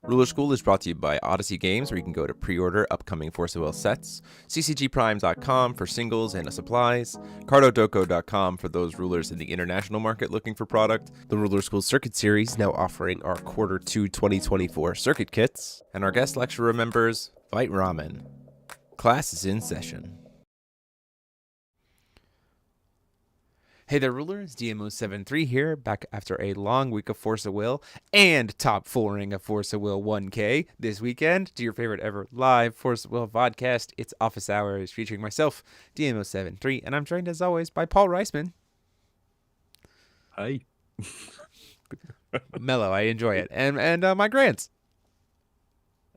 Ruler School is brought to you by Odyssey Games, where you can go to pre-order upcoming Force of Will sets, ccgprime.com for singles and supplies, cardodoko.com for those rulers in the international market looking for product, the Ruler School Circuit Series now offering our Quarter 2 2024 circuit kits, and our guest lecturer members, Fight Ramen. Class is in session. Hey there, rulers. DMO73 here, back after a long week of Force of Will and top 4ing of Force of Will 1K this weekend to your favorite ever live Force of Will vodcast. It's Office Hours featuring myself, DMO73, and I'm joined as always by Paul Reisman. Hi. Mellow, I enjoy it. And Mike Grants.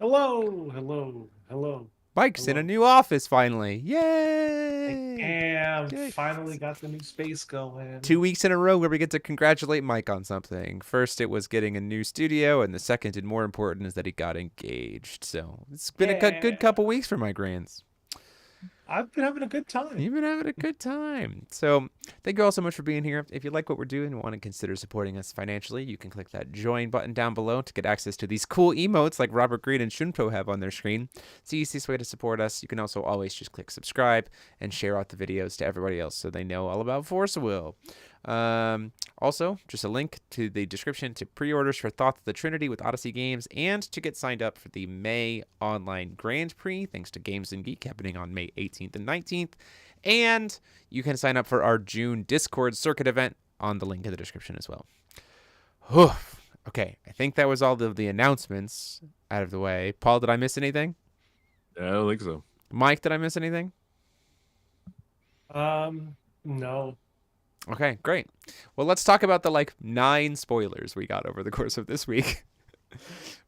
Hello. Mike's in a new office finally. Yay! Yay! Finally got the new space going. 2 weeks in a row where we get to congratulate Mike on something. First, it was getting a new studio, and the second, and more important, is that he got engaged. So it's been a good couple weeks for my grands. I've been having a good time. You've been having a good time. So thank you all so much for being here. If you like what we're doing and want to consider supporting us financially, you can click that join button down below to get access to these cool emotes like Robert Green and Shunpo have on their screen. It's the easiest way to support us. You can also always just click subscribe and share out the videos to everybody else so they know all about Force of Will. Also, just a link to the description to pre-orders for Thoth the Trinity with Odyssey Games and to get signed up for the May online Grand Prix, thanks to Games and Geek, happening on May 18th and 19th. And you can sign up for our June Discord circuit event on the link in the description as well. Whew. Okay, I think that was all of the announcements out of the way. Paul, did I miss anything? I don't think so. Mike, did I miss anything? No. Okay, great. Well, let's talk about the 9 spoilers we got over the course of this week.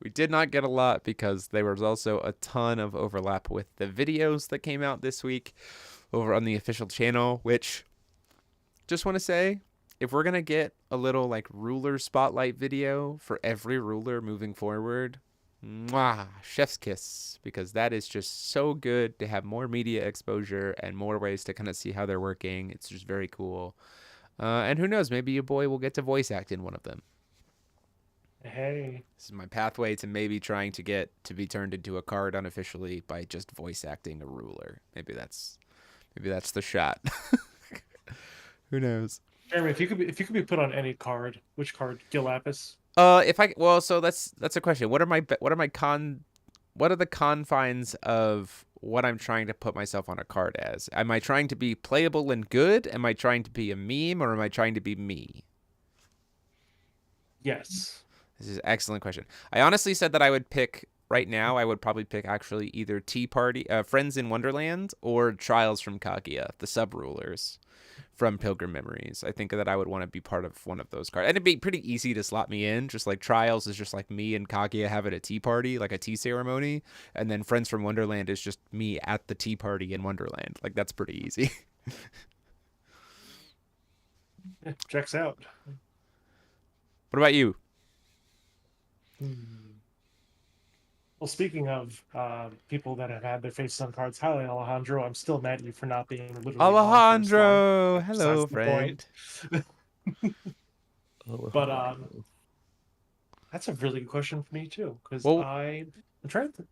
We did not get a lot because there was also a ton of overlap with the videos that came out this week over on the official channel, which, just want to say, if we're going to get a little ruler spotlight video for every ruler moving forward, mwah, chef's kiss, because that is just so good to have more media exposure and more ways to kind of see how they're working. It's just very cool. And who knows, maybe your boy will get to voice act in one of them. Hey. This is my pathway to maybe trying to get to be turned into a card unofficially by just voice acting a ruler. Maybe that's the shot. Who knows? Jeremy, if you could be put on any card, which card? Gil Lapis? So that's a question. What are the confines of what I'm trying to put myself on a card as? Am I trying to be playable and good? Am I trying to be a meme, or am I trying to be me? Yes. This is an excellent question. I honestly said that I would pick right now. I would probably pick actually either Tea Party, Friends in Wonderland, or Trials from Kaguya, the sub rulers from Pilgrim Memories. I think that I would want to be part of one of those cards. And it'd be pretty easy to slot me in. Just like Trials is just like me and Kaguya having a tea party, like a tea ceremony. And then Friends from Wonderland is just me at the tea party in Wonderland. Like, that's pretty easy. Yeah, checks out. What about you? Well, speaking of people that have had their faces on cards, hi Alejandro. I'm still mad at you for not being literally Alejandro, hello, friend. But that's a really good question for me too, because I'm trying to.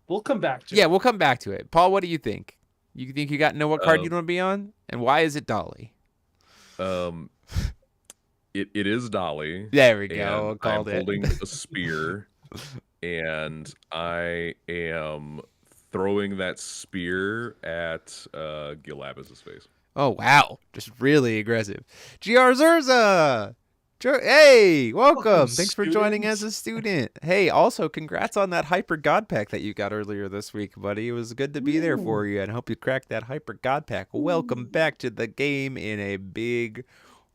We'll come back to it. Yeah, we'll come back to it. Paul, what do you think? You think you got to know what card you want to be on, and why is it Dolly? It is Dolly. There we go. I'm holding a spear, and I am throwing that spear at Gil Lapis' face. Oh, wow. Just really aggressive. GR Zurza! Hey, welcome. Thanks for joining as a student. Hey, also, congrats on that Hyper God Pack that you got earlier this week, buddy. It was good to be there for you, and hope you cracked that Hyper God Pack. Welcome back to the game in a big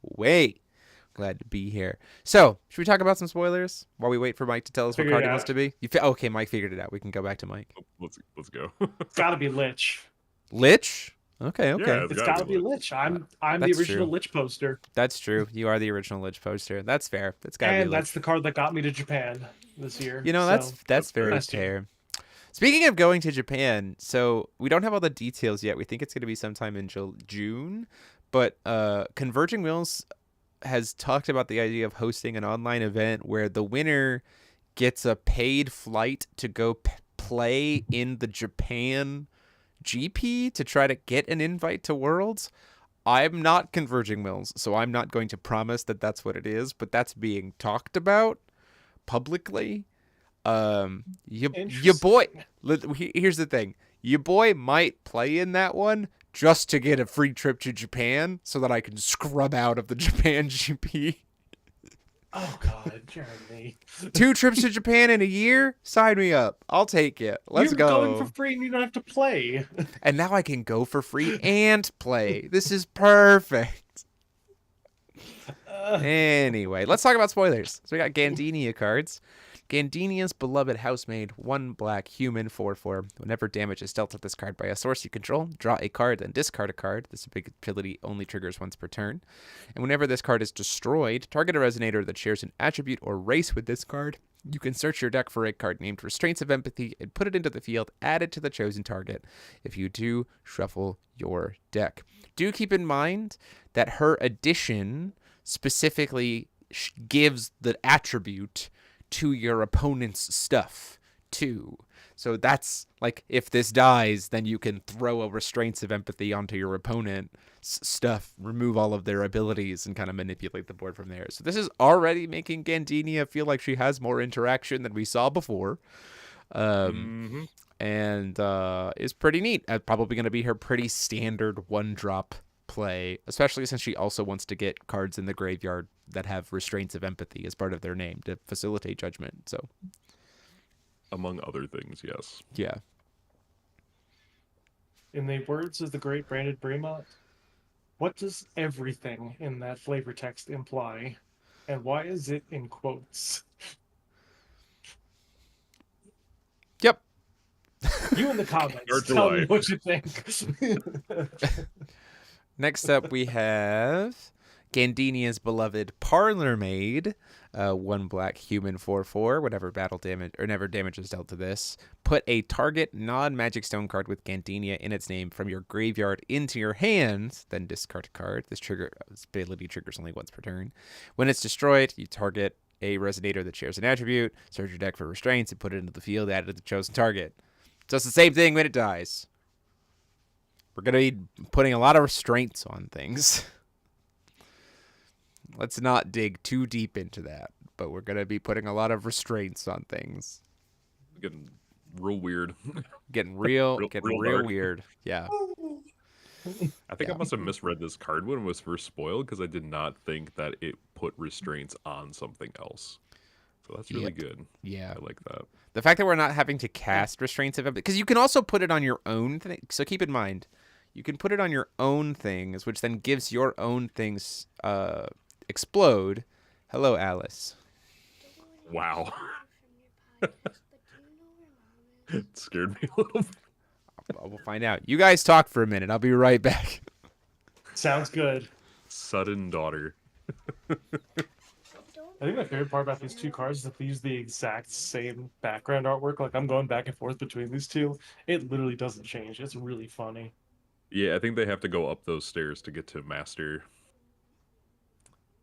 way. Glad to be here. So, should we talk about some spoilers while we wait for Mike to tell us what card he wants to be? Okay, Mike figured it out. We can go back to Mike. Let's go. It's gotta be Lich. Lich? Okay. Yeah, it's gotta be Lich. I'm the original Lich poster. That's true. You are the original Lich poster. That's fair. That's gotta be Lich. And that's the card that got me to Japan this year. You know, that's very fair. Speaking of going to Japan, so we don't have all the details yet. We think it's going to be sometime in June, but Converging Wheels has talked about the idea of hosting an online event where the winner gets a paid flight to go play in the Japan GP to try to get an invite to Worlds. I'm not converging mills, so I'm not going to promise that that's what it is, but that's being talked about publicly. Your boy, here's the thing. Your boy might play in that one just to get a free trip to Japan so that I can scrub out of the Japan GP. Oh God, Jeremy. 2 trips to Japan in a year? Sign me up. I'll take it. Let's You're go. going for free and you don't have to play. And now I can go for free and play. This is perfect. Anyway, let's talk about spoilers. So we got Gandinia cards. Gandinia's beloved housemaid, 1 black human, 4/4. Whenever damage is dealt to this card by a source you control, draw a card, then discard a card. This ability only triggers once per turn. And whenever this card is destroyed, target a resonator that shares an attribute or race with this card. You can search your deck for a card named Restraints of Empathy and put it into the field, add it to the chosen target. If you do, shuffle your deck. Do keep in mind that her addition specifically gives the attribute to your opponent's stuff too. So that's like, if this dies, then you can throw a Restraints of Empathy onto your opponent's stuff, remove all of their abilities, and kind of manipulate the board from there. So this is already making Gandinia feel like she has more interaction than we saw before. And is pretty neat. Probably going to be her pretty standard 1-drop play, especially since she also wants to get cards in the graveyard that have Restraints of Empathy as part of their name to facilitate judgment. So, among other things, yes. Yeah. In the words of the great Brandon Bremont, what does everything in that flavor text imply? And why is it in quotes? Yep. You in the comments, tell me what you think. Next up, we have Gandinia's beloved Parlor Maid, 1 black human, 4/4. Whenever battle damage or never damage is dealt to this, put a target non-magic stone card with Gandinia in its name from your graveyard into your hand, then discard a card. This ability triggers only once per turn. When it's destroyed, you target a resonator that shares an attribute, search your deck for restraints, and put it into the field, add it to the chosen target. So it's the same thing when it dies. We're going to be putting a lot of restraints on things. Let's not dig too deep into that, but we're going to be putting a lot of restraints on things. Getting real weird. Getting real dark. weird. Yeah. I think I must have misread this card when it was first spoiled, because I did not think that it put restraints on something else. So that's really good. Yeah. I like that. The fact that we're not having to cast Restraints of Empathy, because you can also put it on your own thing. So keep in mind, you can put it on your own things, which then gives your own things explode. Hello, Alice. Wow. It scared me a little bit. We'll find out. You guys talk for a minute. I'll be right back. Sounds good. Sudden daughter. I think my favorite part about these 2 cards is that they use the exact same background artwork. Like, I'm going back and forth between these 2. It literally doesn't change. It's really funny. Yeah, I think they have to go up those stairs to get to Master.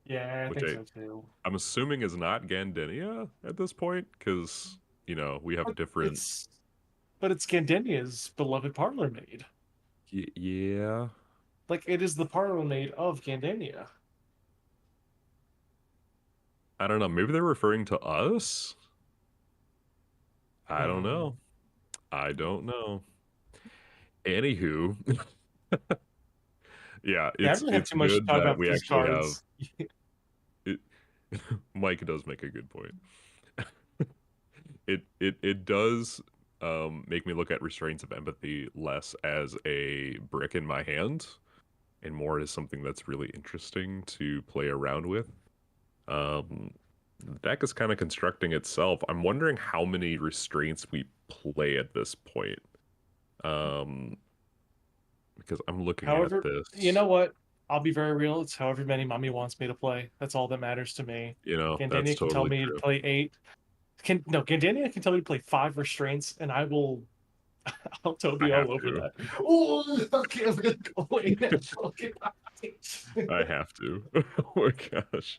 Yeah, I think so too. I'm assuming is not Gandinia at this point, because, you know, we have different... But it's Gandinia's beloved Parlor Maid. Yeah. Like, it is the Parlor Maid of Gandinia. I don't know. Maybe they're referring to us? I don't know. I don't know. Anywho. Yeah, it's really have too much to good talk that about we these actually cards. have... Mike does make a good point. It does make me look at Restraints of Empathy less as a brick in my hand and more as something that's really interesting to play around with. The deck is kind of constructing itself. I'm wondering how many restraints we play at this point. Because I'm looking at this. You know what? I'll be very real. It's however many mommy wants me to play. That's all that matters to me. You know, Gandinia that's can tell totally me true. to play 8. Gandinia can tell me to play 5 restraints, and I will. I'll Toby all over that. Oh, okay, I'm gonna go away now. Okay, I have to. Oh my gosh.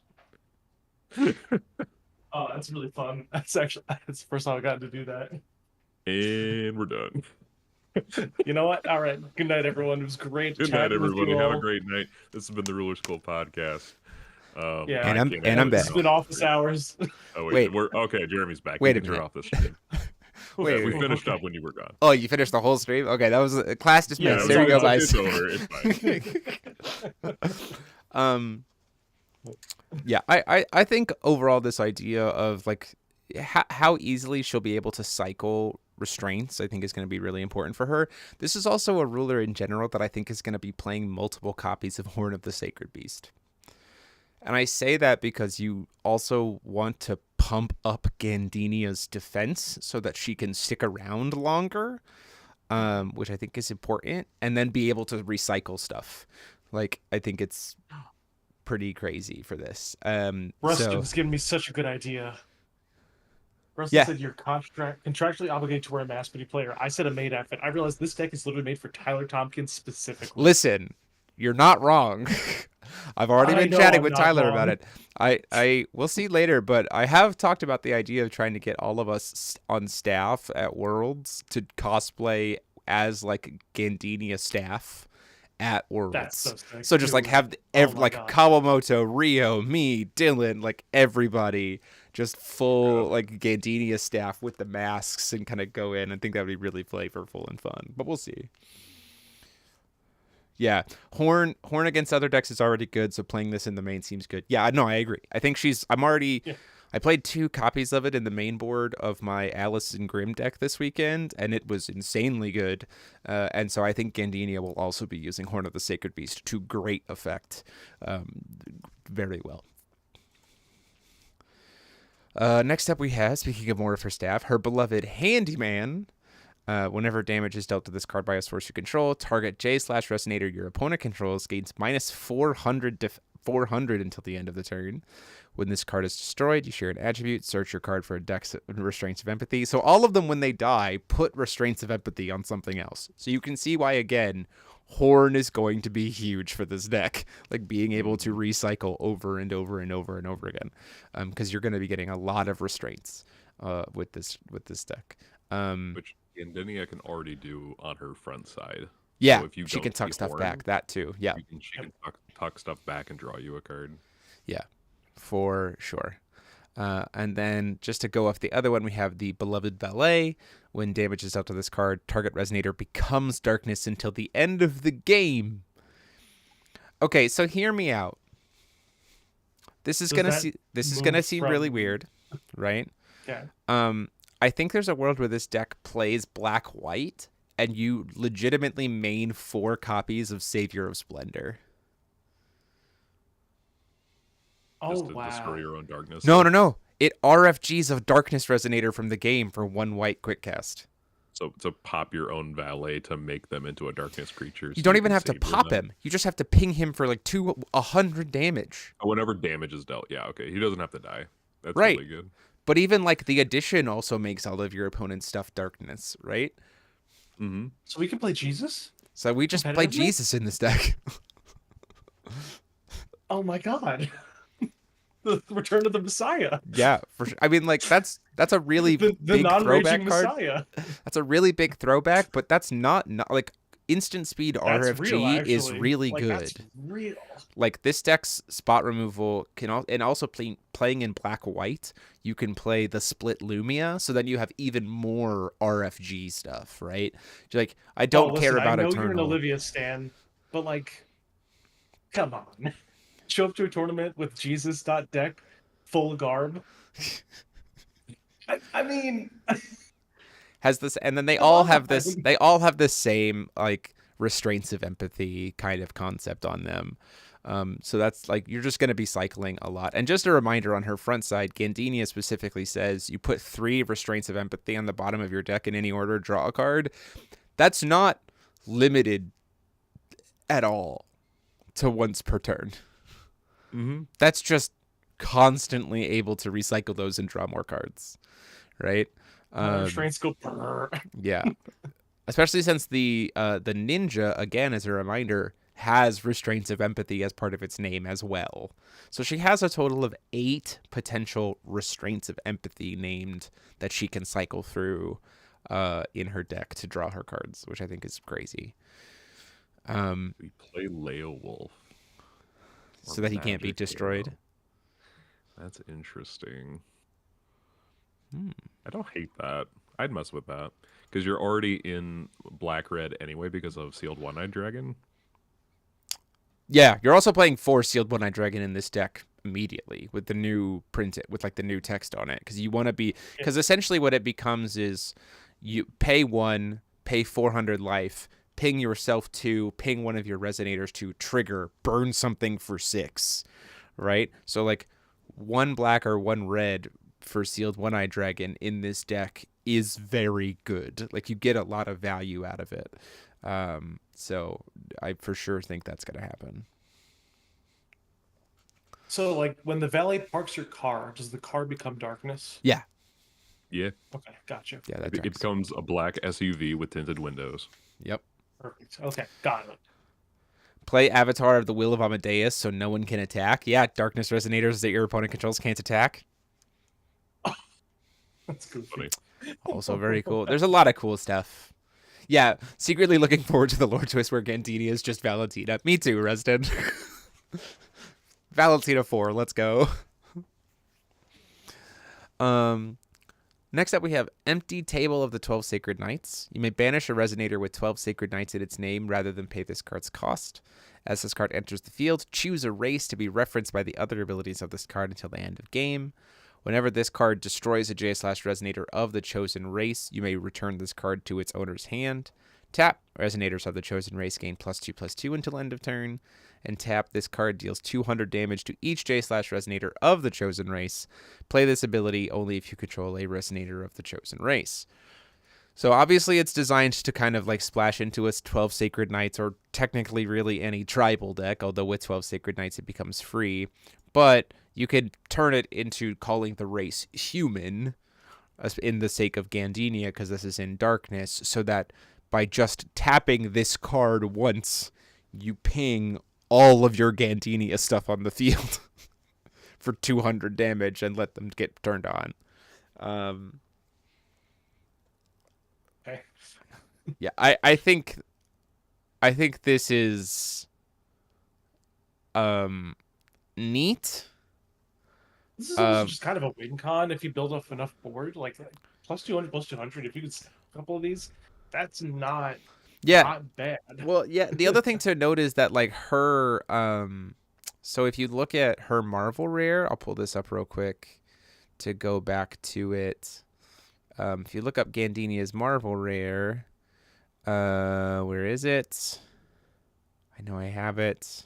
Oh, that's really fun. That's the first time I got to do that. And we're done. You know what? All right. Good night, everyone. It was great Good night, chatting with everybody. you Have a all. great night. This has been the Ruler School podcast. Yeah. I And I'm can't and end I'm it This has back. been without- office hours. Oh wait, Wait, we're okay. Jeremy's back. You wait a can turn minute. off the stream. Wait, We wait. finished up when you were gone. Oh, you finished the whole stream? Okay, that was class Yeah, dismissed. it's There you go, all guys. It's over. It's fine. um, yeah, I think overall this idea of like how easily she'll be able to cycle restraints, I think is going to be really important for her. This is also a ruler in general that I think is going to be playing multiple copies of Horn of the Sacred Beast. And I say that because you also want to pump up Gandinia's defense so that she can stick around longer, which I think is important, and then be able to recycle stuff. Like, I think it's pretty crazy for this. Rustin was giving me such a good idea. Rustin Yeah. said you're contractually obligated to wear a mask when you play her. I said a made outfit. I realized this deck is literally made for Tyler Tompkins specifically. Listen, you're not wrong. I've already I been know chatting I'm with not Tyler about wrong. it. I will see later, but I have talked about the idea of trying to get all of us on staff at Worlds to cosplay as like Gandinia staff at Worlds. That's so sick. So just like Dude. have Oh my like God. Kawamoto, Rio, me, Dylan, like everybody just full like Gandinia staff with the masks and kind of go in. I think that would be really flavorful and fun, but we'll see. Yeah, Horn against other decks is already good, so playing this in the main seems good. Yeah, no, I agree. I think Yeah. I played 2 copies of it in the main board of my Alice and Grim deck this weekend, and it was insanely good. And so I think Gandinia will also be using Horn of the Sacred Beast to great effect, very well. Next up we have, speaking of more of her staff, her beloved Handyman. Whenever damage is dealt to this card by a source you control, target J/Resonator your opponent controls gains minus 400 until the end of the turn. When this card is destroyed, you share an attribute. Search your card for a dex Restraints of Empathy. So all of them, when they die, put Restraints of Empathy on something else. So you can see why, again, Horn is going to be huge for this deck. Like being able to recycle over and over and over and over again, because you're going to be getting a lot of restraints with this deck. Which Gandinia can already do on her front side. Yeah, So if you she can don't see tuck stuff Horn, back. That too. Yeah, she can tuck stuff back and draw you a card. yeah, for sure. And then just to go off the other one, we have the Beloved Valet. When damage is dealt to this card, target Resonator becomes darkness until the end of the game. Okay, so hear me out. This is gonna seem really weird, right? Yeah. I think there's a world where this deck plays black-white, and you legitimately main 4 copies of Savior of Splendor. Just Oh to wow. destroy your own darkness. No. It RFGs of Darkness Resonator from the game for 1 white quick cast. So to pop your own valet to make them into a darkness creature. You don't even have to pop him. You just have to ping him for like 100 damage. Whenever damage is dealt. Yeah, okay. He doesn't have to die. That's Right. really good. But even like the addition also makes all of your opponent's stuff darkness, right? Mm-hmm. So we can play Jesus? So we just play Competitively? Jesus in this deck. Oh my God. The Return of the Messiah. Yeah, for sure. I mean, like that's a really The big throwback non-raging card. Messiah. That's a really big throwback, but that's not like instant speed That's RFG real, is actually. really Like, good. That's real. Like this deck's spot removal and also playing in black white, you can play the split Lumia, so then you have even more RFG stuff, right? Like I don't care Listen, about I know Eternal. you're an Olivia stan, but like, come on. Show up to a tournament with Jesus.deck full garb. I mean, Has this, and then they Come all on. have this. They all have the same like restraints of empathy kind of concept on them. So that's like you're just going to be cycling a lot. And just a reminder on her front side, Gandinia specifically says you put 3 restraints of empathy on the bottom of your deck in any order, draw a card. That's not limited at all to once per turn. Mm-hmm. That's just constantly able to recycle those and draw more cards, right? restraints go brrr. Yeah. Especially since the ninja, again, as a reminder, has Restraints of Empathy as part of its name as well. So she has a total of 8 potential Restraints of Empathy named that she can cycle through in her deck to draw her cards, which I think is crazy. We play Leowolf. So that he can't be Magic destroyed. Arrow. That's interesting. Hmm. I don't hate that. I'd mess with that. Because you're already in black-red anyway because of Sealed One-Eyed Dragon. Yeah, you're also playing 4 Sealed One-Eyed Dragon in this deck immediately with the new with like the new text on it, because you want to be, because essentially what it becomes is you pay 1, pay 400 life, ping yourself 2, ping one of your resonators to trigger, burn something for 6, right? So like 1 black or 1 red for Sealed One-Eyed Dragon in this deck is very good. Like you get a lot of value out of it. So I for sure think that's going to happen. So, like, when the valet parks your car, does the car become darkness? Yeah. Yeah. Okay, gotcha. Yeah, that It tracks. becomes a black SUV with tinted windows. Yep. Perfect. Okay, got it. Play Avatar of the Will of Amadeus so no one can attack. Yeah, darkness resonators that your opponent controls can't attack. That's goofy. Funny. Also very cool. There's a lot of cool stuff. Yeah, secretly looking forward to the lore twist where Gandini is just Valentina. Me too, Reston. Valentina 4, let's go. Next up we have Empty Table of the 12 Sacred Knights. You may banish a resonator with 12 Sacred Knights in its name rather than pay this card's cost. As this card enters the field, choose a race to be referenced by the other abilities of this card until the end of game. Whenever this card destroys a J/resonator of the chosen race, you may return this card to its owner's hand. Tap, resonators of the chosen race gain +2/+2 until end of turn. And tap, this card deals 200 damage to each J/resonator of the chosen race. Play this ability only if you control a resonator of the chosen race. So obviously it's designed to kind of like splash into us 12 Sacred Knights, or technically really any tribal deck, although with 12 Sacred Knights it becomes free. But you could turn it into calling the race human in the sake of Gandinia, because this is in darkness, so that by just tapping this card once, you ping all of your Gandinia stuff on the field for 200 damage and let them get turned on. Okay. Yeah, I think this is neat. This is also just kind of a win con if you build up enough board, like +200, +200. If you could stack a couple of these, that's not bad. Well, yeah, the other thing to note is that like her so if you look at her Marvel rare, I'll pull this up real quick to go back to it. If you look up Gandinia's Marvel rare, where is it? I know I have it.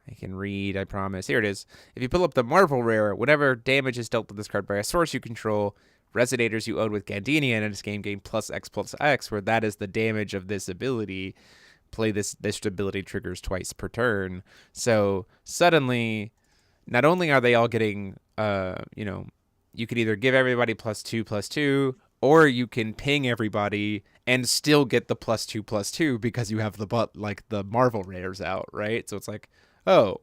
I can read, I promise. Here it is. If you pull up the Marvel rare, whenever damage is dealt to this card by a source you control, resonators you own with Gandinia in this game gain +X/+X, where that is the damage of this ability. Play this ability triggers twice per turn. So suddenly, not only are they all getting, you can either give everybody +2/+2, or you can ping everybody and still get the +2/+2 because you have the Marvel rares out, right? So it's like, oh,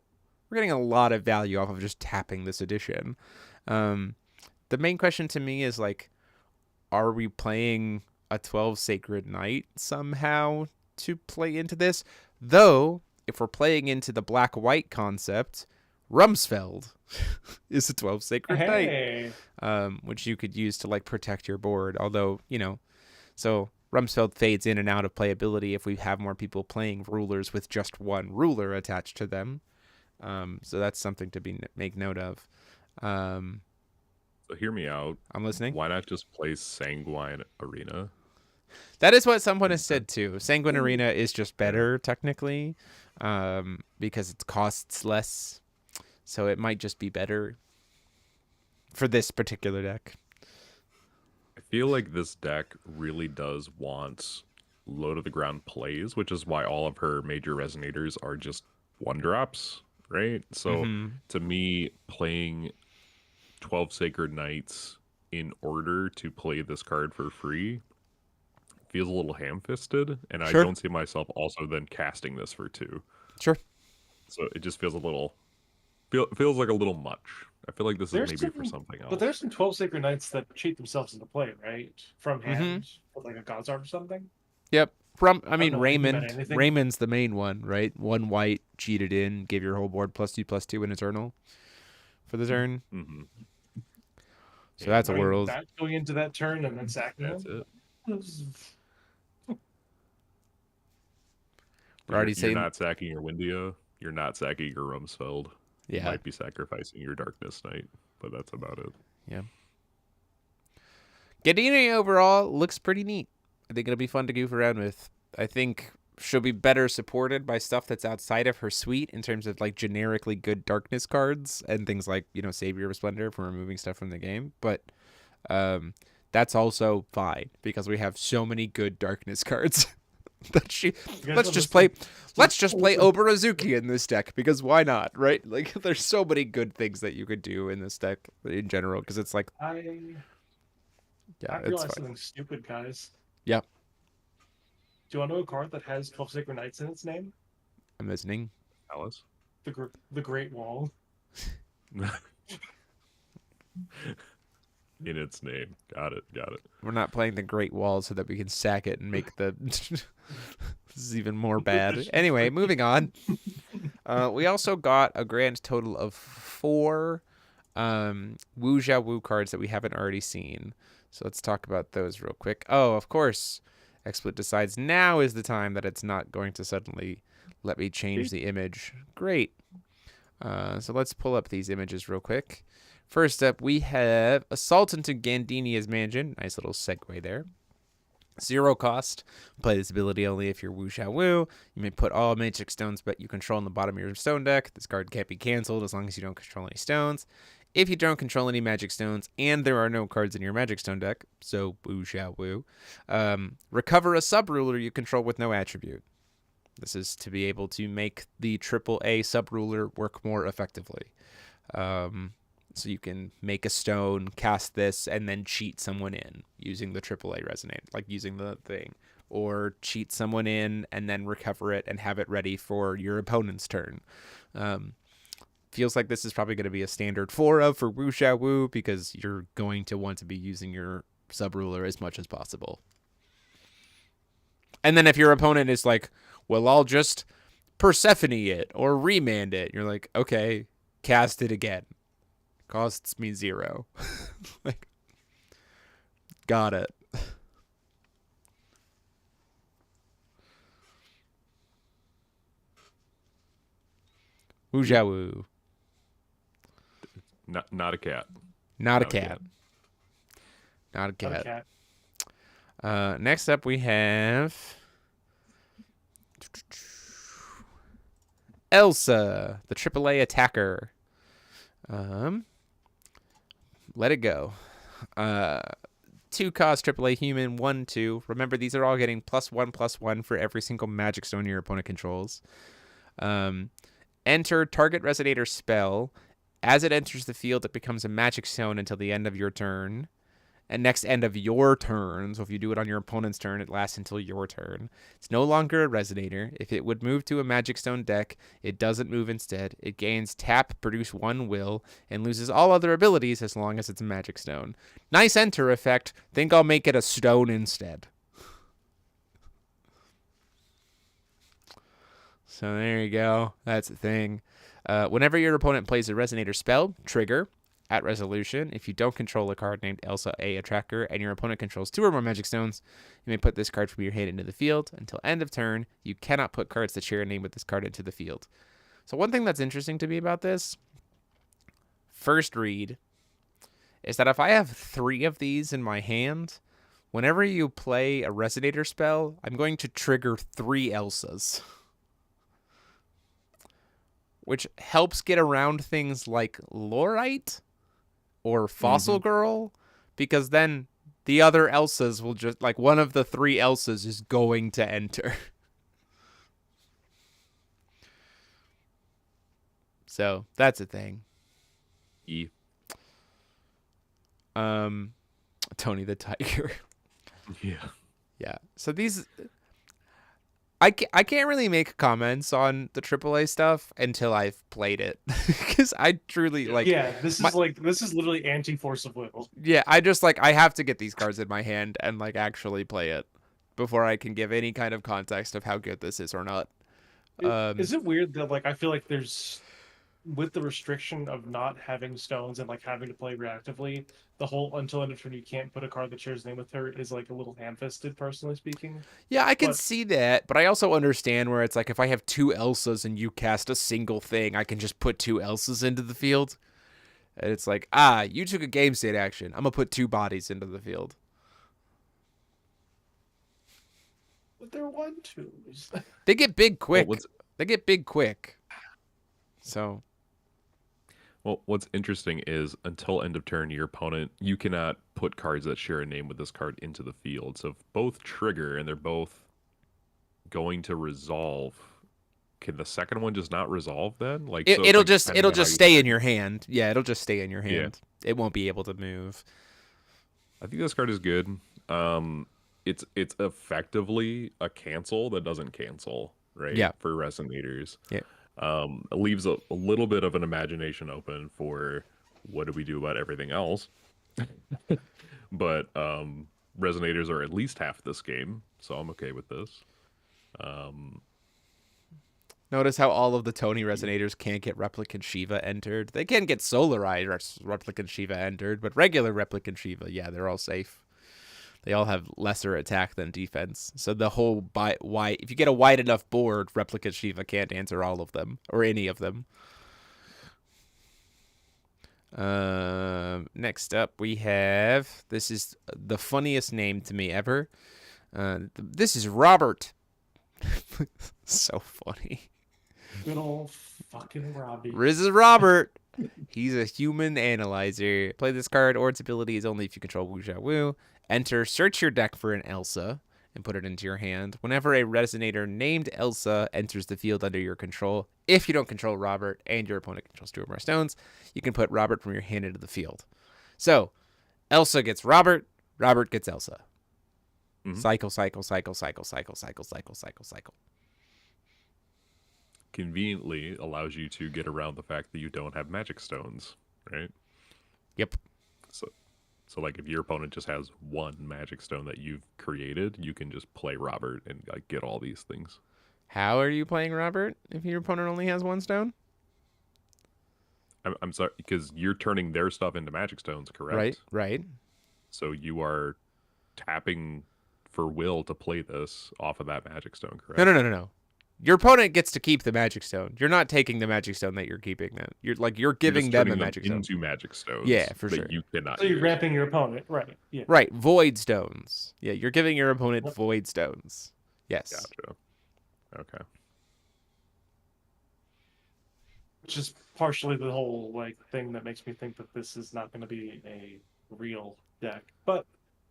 we're getting a lot of value off of just tapping this edition. The main question to me is like, are we playing a 12 Sacred Knight somehow to play into this? Though, if we're playing into the black-white concept, Rumsfeld is a 12 Sacred Knight, which you could use to like protect your board. Although, so Rumsfeld fades in and out of playability if we have more people playing rulers with just one ruler attached to them. So that's something to make note of. So hear me out. I'm listening. Why not just play Sanguine Arena? That is what someone has said too. Sanguine Arena is just better technically, because it costs less. So it might just be better for this particular deck. I feel like this deck really does want low to the ground plays, which is why all of her major resonators are just 1-drops, right? So to me, playing 12 Sacred Knights in order to play this card for free feels a little ham-fisted, and I Sure. don't see myself also then casting this for 2. Sure. So it just feels a little feels like a little much. I feel like this is There's maybe for some, something but else. there's some 12 Sacred Knights that cheat themselves into play, right? From Mm-hmm. hand, with like a God's Arm or something. Yep. I I don't mean, know anything about anything. Raymond's the main one, right? 1 white, cheated in, give your whole board +2/+2 in Eternal for the turn. Mm-hmm. So that's I a mean, world. that going into that turn and then sacking That's him. it. We're already You're saying, not sacking your Windia. You're not sacking your Rumsfeld. You yeah, might be sacrificing your Darkness Knight, but that's about it. yeah. Gadini overall looks pretty neat. I think it'll be fun to goof around with. I think she'll be better supported by stuff that's outside of her suite in terms of like generically good darkness cards and things like, you know, Savior of Splendor for removing stuff from the game. But that's also fine because we have so many good darkness cards. Let's just play Oberazuki in this deck because why not, right? Like there's so many good things that you could do in this deck in general because it's like I yeah, it's realized fine. something stupid, guys. Yeah, Do you want to know a card that has 12 Sacred Knights in its name? I'm listening. Alice? The Great Wall. In its name. Got it. We're not playing the Great Wall so that we can sack it and make the this is even more bad. Anyway, moving on. We also got a grand total of 4 Wu Jia Wu cards that we haven't already seen. So let's talk about those real quick. Oh, of course, XSplit decides now is the time that it's not going to suddenly let me change the image. Great. So let's pull up these images real quick. First up, we have Assault into Gandinia's Mansion. Nice little segue there. 0 cost. Play this ability only if you're Wu Xia Wu. You may put all magic stones but you control on the bottom of your stone deck. This card can't be canceled as long as you don't control any stones. If you don't control any magic stones and there are no cards in your magic stone deck, so Wu Xia Wu, recover a sub-ruler you control with no attribute. This is to be able to make the AAA sub-ruler work more effectively. So you can make a stone, cast this, and then cheat someone in using the AAA Resonate, like using the thing. Or cheat someone in and then recover it and have it ready for your opponent's turn. Feels like this is probably going to be a standard 4 for Wu Xia Wu because you're going to want to be using your sub-ruler as much as possible. And then if your opponent is like, well, I'll just Persephone it or remand it, you're like, okay, cast it again. Costs me 0. Like, got it. Wu Jia Wu. Not a cat. Not a No cat. Not a Not a cat. cat. Next up, we have Elsa, the AAA attacker. Let it go. 2 cost AAA human, 1/2. Remember, these are all getting +1/+1 for every single magic stone your opponent controls. Enter target resonator spell. As it enters the field, it becomes a magic stone until the end of your turn. And next end of your turn, so if you do it on your opponent's turn, it lasts until your turn. It's no longer a resonator. If it would move to a magic stone deck, it doesn't move instead. It gains tap, produce 1 will, and loses all other abilities as long as it's a magic stone. Nice enter effect. Think I'll make it a stone instead. So there you go. That's the thing. Whenever your opponent plays a resonator spell, trigger. At resolution, if you don't control a card named Elsa A Attracker and your opponent controls 2 or more magic stones, you may put this card from your hand into the field. Until end of turn, you cannot put cards that share a name with this card into the field. So one thing that's interesting to me about this, first read, is that if I have 3 of these in my hand, whenever you play a resonator spell, I'm going to trigger 3 Elsas. Which helps get around things like Lorite or Fossil Girl, because then the other Elsas will just, like, one of the 3 Elsas is going to enter. So that's a thing. E. Tony the Tiger. Yeah. Yeah. So these, I can't really make comments on the AAA stuff until I've played it, because I truly Yeah. like Yeah, this my. is literally anti-force of will. Yeah, I just like I have to get these cards in my hand and like actually play it before I can give any kind of context of how good this is or not. Is it weird that like I feel like there's with the restriction of not having stones and like having to play reactively, the whole until end of turn you can't put a card that shares name with her is like a little ham-fisted, personally speaking. Yeah, I can But see that, but I also understand where it's like if I have two Elsas and you cast a single thing, I can just put two Elsas into the field. And it's like, you took a game state action. I'm gonna put two bodies into the field. they're 1/2s. They get big Well, quick. They get big quick. So what's interesting is until end of turn, your opponent, you cannot put cards that share a name with this card into the field. So if both trigger and they're both going to resolve, can the second one just not resolve then? Like so it'll like, just depending on how you stay in play- your hand. Yeah, it'll just stay in your Yeah. hand. It won't be able to move. I think this card is good. It's effectively a cancel that doesn't cancel, right? Yeah. For resonators. Yeah. It leaves a little bit of an imagination open for what do we do about everything else. But resonators are at least half this game, so I'm okay with this. Notice how all of the Tony resonators can't get Replicant Shiva entered. They can get Solarized Replicant Shiva entered, but regular Replicant Shiva, yeah, they're all safe. They all have lesser attack than defense. So the whole if you get a wide enough board, Replicant Shiva can't answer all of them or any of them. Next up we have, this is the funniest name to me ever. This is Robert. So funny. Good old fucking Robbie. This is Robert. He's a human analyzer. Play this card, or its ability is only if you control Wuxia Wu. Enter, search your deck for an Elsa, and put it into your hand. Whenever a resonator named Elsa enters the field under your control, if you don't control Robert and your opponent controls two or more stones, you can put Robert from your hand into the field. So, Elsa gets Robert, Robert gets Elsa. Mhm. Cycle, cycle, cycle, cycle, cycle, cycle, cycle, cycle, cycle. Conveniently allows you to get around the fact that you don't have magic stones, right? Yep. So like if your opponent just has one magic stone that you've created, you can just play Robert and like get all these things. How are you playing Robert if your opponent only has one stone? I'm sorry, because you're turning their stuff into magic stones, correct? Right, right. So you are tapping for will to play this off of that magic stone, correct? No. Your opponent gets to keep the magic stone. You're not taking the magic stone that you're keeping. Them. You're giving just them a turning magic stone. into magic stones. Yeah, for that sure. You cannot. So you're use. ramping your opponent, right? Yeah. Right, void stones. Yeah, you're giving your opponent Yep. void stones. Yes. Gotcha. Okay. Which is partially the whole like thing that makes me think that this is not going to be a real deck. But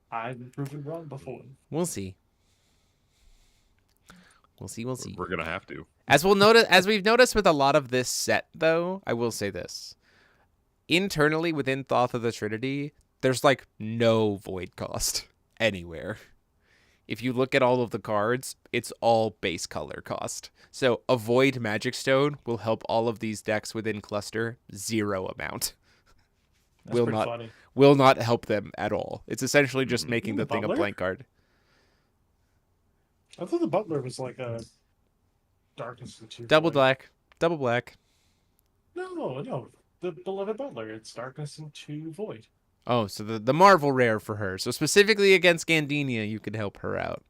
I've been proven wrong before. We'll see. We'll see. We're gonna have to. As we've noticed with a lot of this set, though, I will say this: internally within Thoth of the Trinity, there's like no void cost anywhere. If you look at all of the cards, it's all base color cost. So a void magic stone will help all of these decks within cluster 0 amount. That's will pretty not funny. will not help them at all. It's essentially just making the Ooh, thing a Butler? blank card. I thought the Butler was like a darkness and two. Double void. black. Double black. No. The beloved Butler. It's darkness and two void. Oh, so the Marvel rare for her. So specifically against Gandinia, you could help her out.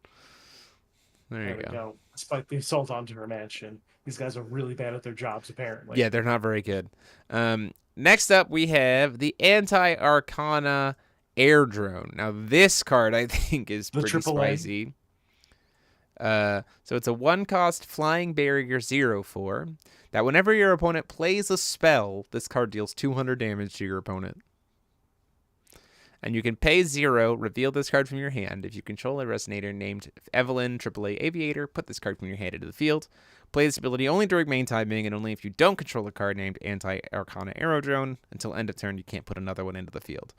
There you we go. go. Despite the assault onto her mansion, these guys are really bad at their jobs. Apparently. Yeah, they're not very good. Next up, we have the Anti-Arcana Air Drone. Now, this card, I think, is The pretty AAA. spicy. So it's a 1-cost Flying Barrier 0/4 that whenever your opponent plays a spell, this card deals 200 damage to your opponent. And you can pay 0, reveal this card from your hand. If you control a resonator named Evelyn AAA Aviator, put this card from your hand into the field. Play this ability only during main timing, and only if you don't control a card named Anti-Arcana Aerodrone. Until end of turn, you can't put another one into the field.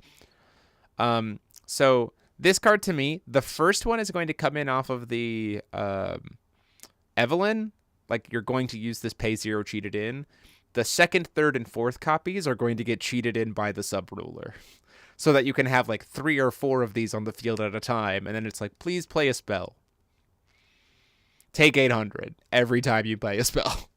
So This card to me, the first one is going to come in off of the Evelyn. Like, you're going to use this pay 0 cheated in. The second, third, and fourth copies are going to get cheated in by the sub-ruler. So that you can have like 3 or 4 of these on the field at a time. And then it's like, please play a spell. Take 800 every time you play a spell.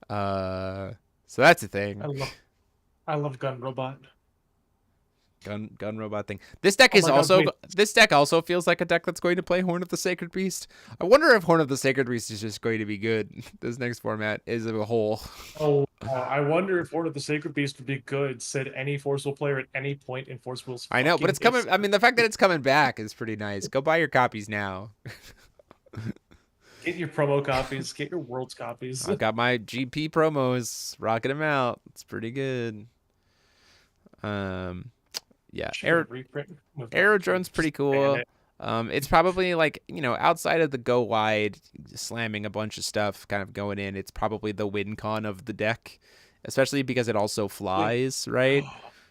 So that's a thing. I love Gun Robot. Gun robot thing. This deck this deck also feels like a deck that's going to play Horn of the Sacred Beast. I wonder if Horn of the Sacred Beast is just going to be good. This next format is a whole. Oh, I wonder if Horn of the Sacred Beast would be good. Said any Forceful player at any point in Forceful's. I know, but it's coming. I mean, the fact that it's coming back is pretty nice. Go buy your copies now. Get your promo copies. Get your Worlds copies. I got my GP promos. Rocking them out. It's pretty good. Yeah, Aerodrone's pretty cool. It's probably like, outside of the go wide, slamming a bunch of stuff, kind of going in. It's probably the win con of the deck, especially because it also flies, right?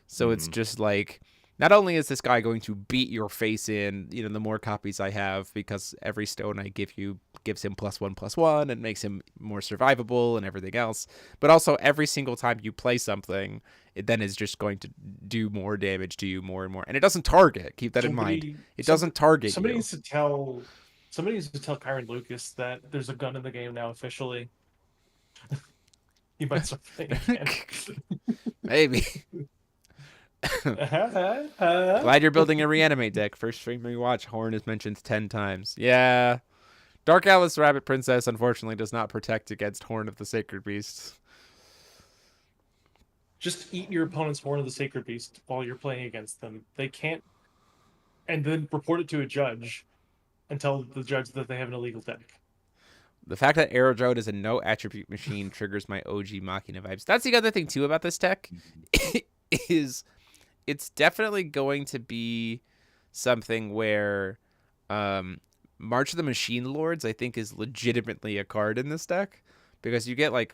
So it's just like, not only is this guy going to beat your face in, the more copies I have, because every stone I give you gives him +1/+1 and makes him more survivable and everything else. But also every single time you play something, it then is just going to do more damage to you more and more. And it doesn't target. Keep that in mind. It doesn't target somebody you. Needs to tell Kyron Lucas that there's a gun in the game now officially. He might start playing again. Maybe. Glad you're building a reanimate deck. First stream we watch, Horn is mentioned 10 times. Yeah. Dark Alice Rabbit Princess unfortunately does not protect against Horn of the Sacred Beast. Just eat your opponent's Horn of the Sacred Beast while you're playing against them. They can't, and then report it to a judge and tell the judge that they have an illegal deck. The fact that Aerodrone is a no attribute machine triggers my OG Machina vibes. That's the other thing too about this deck is it's definitely going to be something where March of the Machine Lords, I think, is legitimately a card in this deck, because you get like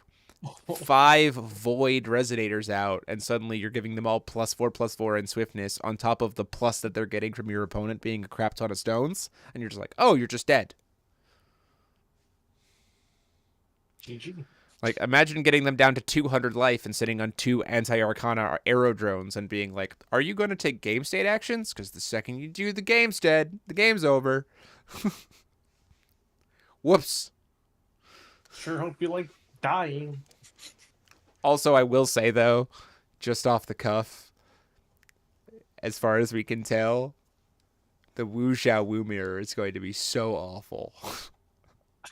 5 Void Resonators out, and suddenly you're giving them all +4/+4 in swiftness on top of the plus that they're getting from your opponent being a crap ton of stones, and you're just like, oh, you're just dead. GG. Like, imagine getting them down to 200 life and sitting on 2 anti-Arcana Aerodrones and being like, are you going to take game state actions? Because the second you do, the game's dead. The game's over. Whoops. Sure hope you like dying. Also, I will say, though, just off the cuff, as far as we can tell, the Wu Xiao Wu mirror is going to be so awful.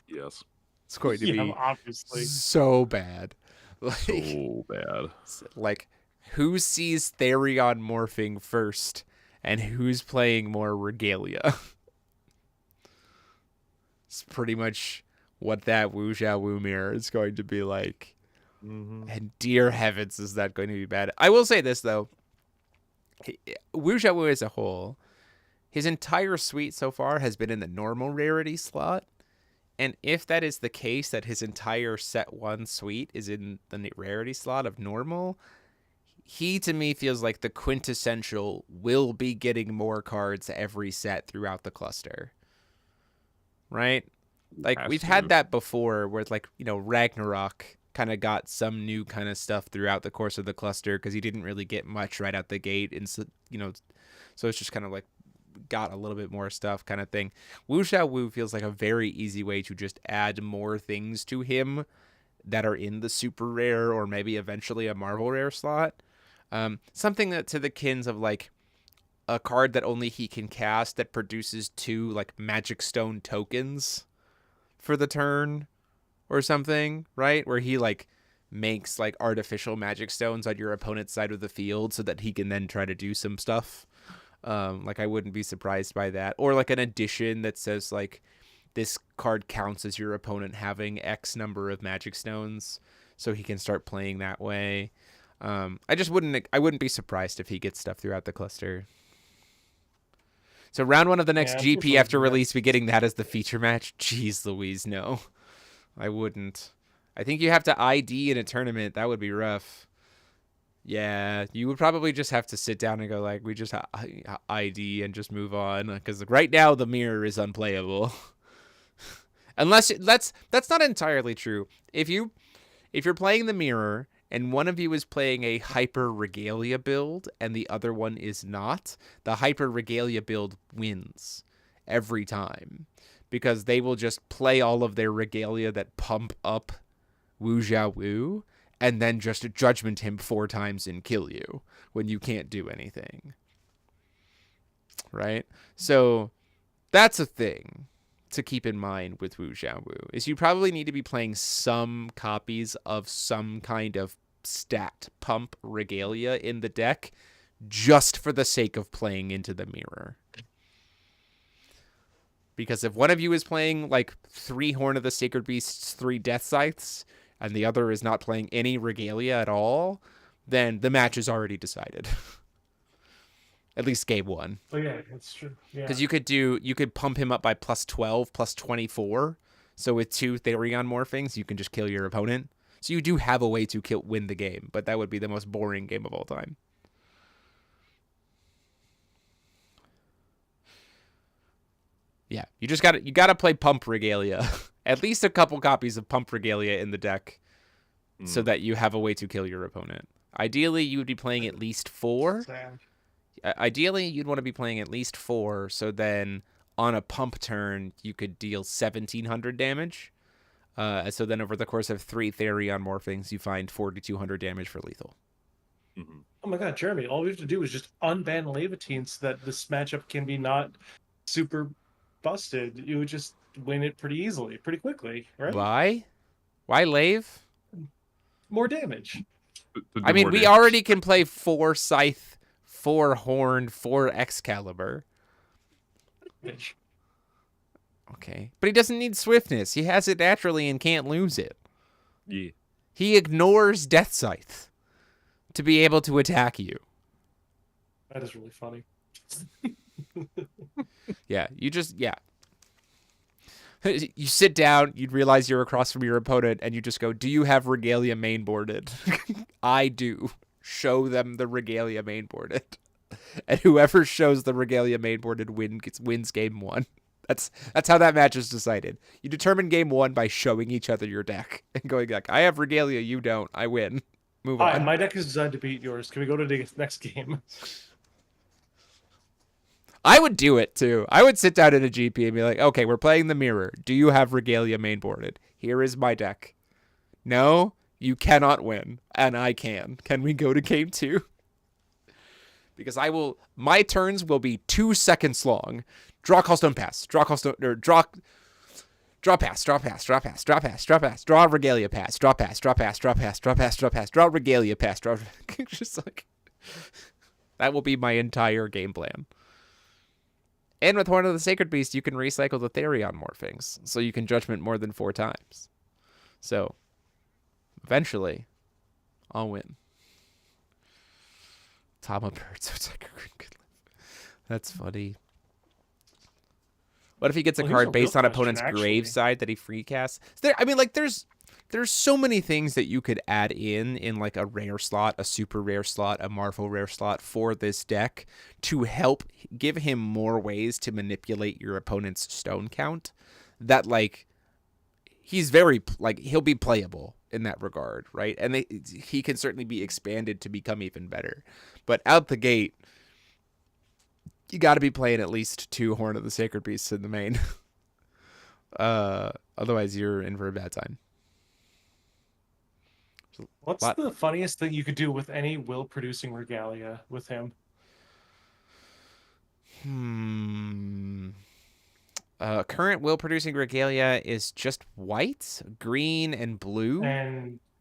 Yes. It's going to be obviously so bad. So bad. Like, who sees Therion morphing first, and who's playing more Regalia? It's pretty much what that Wu Xiao Wu mirror is going to be like. Mm-hmm. And dear heavens, is that going to be bad? I will say this, though. Wu Xiao Wu as a whole, his entire suite so far has been in the normal rarity slot. And if that is the case, that his entire set 1 suite is in the rarity slot of normal, he to me feels like the quintessential will be getting more cards every set throughout the cluster. Right? Like, we've had that before where it's like, Ragnarok kind of got some new kind of stuff throughout the course of the cluster because he didn't really get much right out the gate. And, so it's just kind of like got a little bit more stuff kind of thing. Wu Xiao Wu feels like a very easy way to just add more things to him that are in the super rare or maybe eventually a Marvel rare slot. Something that to the kins of like a card that only he can cast that produces 2 like Magic Stone tokens for the turn or something, right? Where he like makes like artificial Magic Stones on your opponent's side of the field so that he can then try to do some stuff. Like, I wouldn't be surprised by that. Or like an addition that says like this card counts as your opponent having X number of Magic Stones, so he can start playing that way. I wouldn't be surprised if he gets stuff throughout the cluster. So round 1 of the next GP after release, we getting that as the feature match? Jeez Louise, no. I wouldn't. I think you have to ID in a tournament. That would be rough. Yeah, you would probably just have to sit down and go like, we just ID and just move on, because right now the mirror is unplayable. Unless that's not entirely true. If you're playing the mirror and one of you is playing a hyper regalia build and the other one is not, the hyper regalia build wins every time, because they will just play all of their regalia that pump up Wu Jia Wu and then just judgment him 4 times and kill you when you can't do anything. Right? So that's a thing to keep in mind with Wu Jia Wu, is you probably need to be playing some copies of some kind of stat pump regalia in the deck just for the sake of playing into the mirror. Because if one of you is playing like 3 Horn of the Sacred Beasts, 3 Death Scythes, and the other is not playing any regalia at all, then the match is already decided. At least game 1. Oh yeah, that's true. Yeah. Because you could pump him up by +12, +24. So with 2 Therion morphings, you can just kill your opponent. So you do have a way to win the game, but that would be the most boring game of all time. Yeah, you gotta play Pump Regalia. At least a couple copies of Pump Regalia in the deck, so that you have a way to kill your opponent. Ideally, you would be playing at least 4. Sad. Ideally, you'd want to be playing at least 4, so then on a pump turn, you could deal 1,700 damage. So then over the course of 3 Therion morphings, you find 4,200 damage for lethal. Mm-hmm. Oh my god, Jeremy, all we have to do is just unban Levitine so that this matchup can be not super busted. You would just win it pretty easily, pretty quickly, right? Why? Why Lave? More damage. I mean, we already can play 4 Scythe, 4 Horn, 4 Excalibur. Bitch. Okay. But he doesn't need swiftness. He has it naturally and can't lose it. Yeah. He ignores Death Scythe to be able to attack you. That is really funny. Yeah, you sit down, you'd realize you're across from your opponent, and you just go, do you have Regalia mainboarded? I do. Show them the Regalia mainboarded. And whoever shows the Regalia mainboarded wins game 1. That's how that match is decided. You determine game 1 by showing each other your deck and going like, I have Regalia, you don't. I win. Move on. My deck is designed to beat yours. Can we go to the next game? I would do it too. I would sit down in a GP and be like, okay, we're playing the mirror. Do you have Regalia mainboarded? Here is my deck. No, you cannot win. And I can. Can we go to game 2? Because my turns will be 2 seconds long. Draw, call, stone, pass. Draw, call, stone, or draw pass, draw pass, draw pass, draw pass, draw pass, draw Regalia pass, draw pass, draw pass, draw pass, draw pass, draw pass, draw Regalia pass, draw. Just like, that will be my entire game plan. And with Horn of the Sacred Beast, you can recycle the Therion morphings, so you can judgment more than 4 times. So, eventually, I'll win. Tama Bird, so it's like a good live. That's funny. What if he gets a card based on opponent's grave side that he free casts? There's so many things that you could add in like a rare slot, a super rare slot, a Marvel rare slot for this deck to help give him more ways to manipulate your opponent's stone count. That like he's very like he'll be playable in that regard, right? And he can certainly be expanded to become even better. But out the gate, you got to be playing at least 2 Horn of the Sacred Beasts in the main. Otherwise, you're in for a bad time. What's the funniest thing you could do with any will-producing regalia with him? Current will-producing regalia is just white, green, and blue,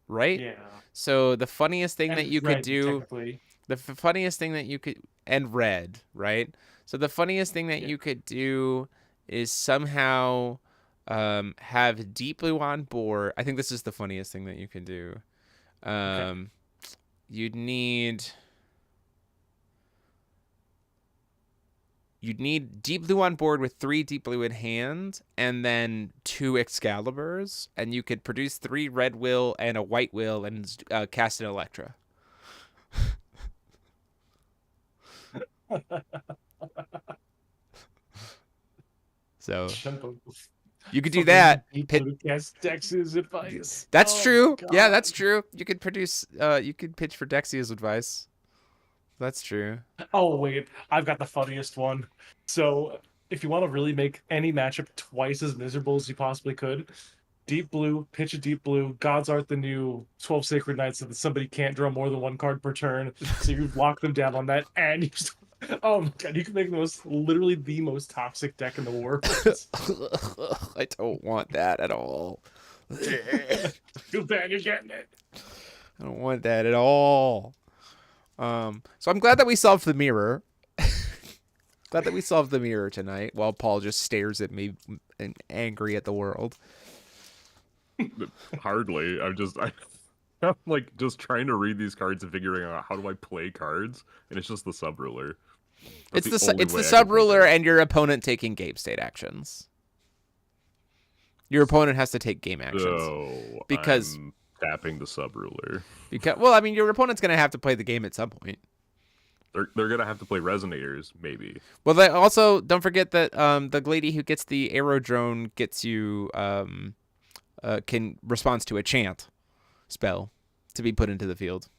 right? Yeah. So the funniest thing that you could do, the funniest thing that you could, and red, right? So the funniest thing that you could do is somehow have Deep Blue on board. I think this is the funniest thing that you can do. You'd need Deep Blue on board with 3 Deep Blue in hand, and then 2 Excaliburs, and you could produce 3 Red Will and a White Will and cast an Electra. So Shunpo you could do fucking that. deep Pit. blue cast Dex's advice. That's Oh my true. Yeah, god. that's true. You could produce. You could pitch for Dexia's advice. That's true. Oh wait, I've got the funniest one. So if you want to really make any matchup twice as miserable as you possibly could, deep blue, pitch a deep blue, gods aren't the new 12 sacred knights so that somebody can't draw more than one card per turn. So you lock them down on that, and you just, oh my god, you can make literally the most toxic deck in the world. I don't want that at all. Too bad you're getting it. I don't want that at all. So I'm glad that we solved the mirror. Glad that we solved the mirror tonight while Paul just stares at me and angry at the world. Hardly. I'm like just trying to read these cards and figuring out how do I play cards, and it's just the sub ruler. It's the sub ruler and your opponent taking game state actions. Your opponent has to take game actions. So because I'm tapping the sub ruler. Well, I mean, your opponent's gonna have to play the game at some point. They're gonna have to play resonators, maybe. Well, they also don't forget that the lady who gets the arrow drone gets you can responds to a chant spell to be put into the field.